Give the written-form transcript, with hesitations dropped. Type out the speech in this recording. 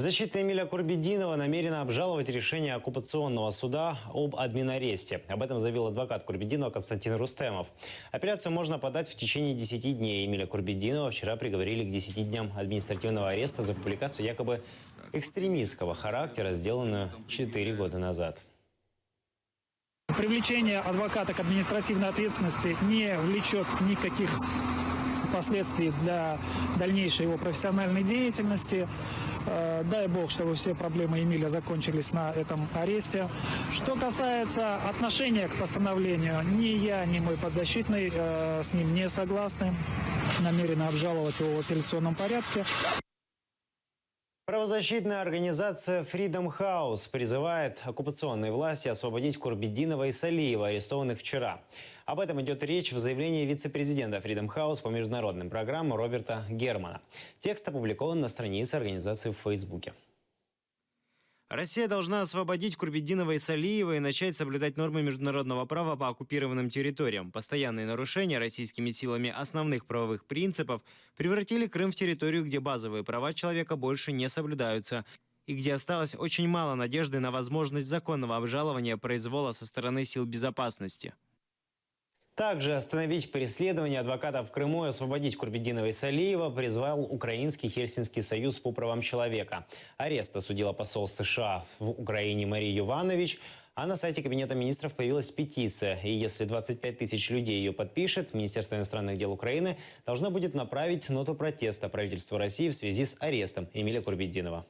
Защита Эмиля Курбетдинова намерена обжаловать решение оккупационного суда об админаресте. Об этом заявил адвокат Курбетдинова Константин Рустемов. Апелляцию можно подать в течение 10 дней. Эмиля Курбетдинова вчера приговорили к 10 дням административного ареста за публикацию якобы экстремистского характера, сделанную 4 года назад. Привлечение адвоката к административной ответственности не влечет никаких последствий для дальнейшей его профессиональной деятельности. Дай бог, чтобы все проблемы Эмиля закончились на этом аресте. Что касается отношения к постановлению, ни я, ни мой подзащитный с ним не согласны. Намерены обжаловать его в апелляционном порядке. Правозащитная организация Freedom House призывает оккупационные власти освободить Курбетдинова и Салиева, арестованных вчера. Об этом идет речь в заявлении вице-президента Freedom House по международным программам Роберта Германа. Текст опубликован на странице организации в Фейсбуке. Россия должна освободить Курбетдинова и Салиева и начать соблюдать нормы международного права по оккупированным территориям. Постоянные нарушения российскими силами основных правовых принципов превратили Крым в территорию, где базовые права человека больше не соблюдаются и где осталось очень мало надежды на возможность законного обжалования произвола со стороны сил безопасности. Также остановить преследование адвокатов в Крыму и освободить Курбетдинова и Салиева призвал Украинский Хельсинский союз по правам человека. Арест осудила посол США в Украине Мария Йованович, а на сайте Кабинета министров появилась петиция. И если 25 тысяч людей ее подпишет, Министерство иностранных дел Украины должно будет направить ноту протеста правительству России в связи с арестом Эмиля Курбетдинова.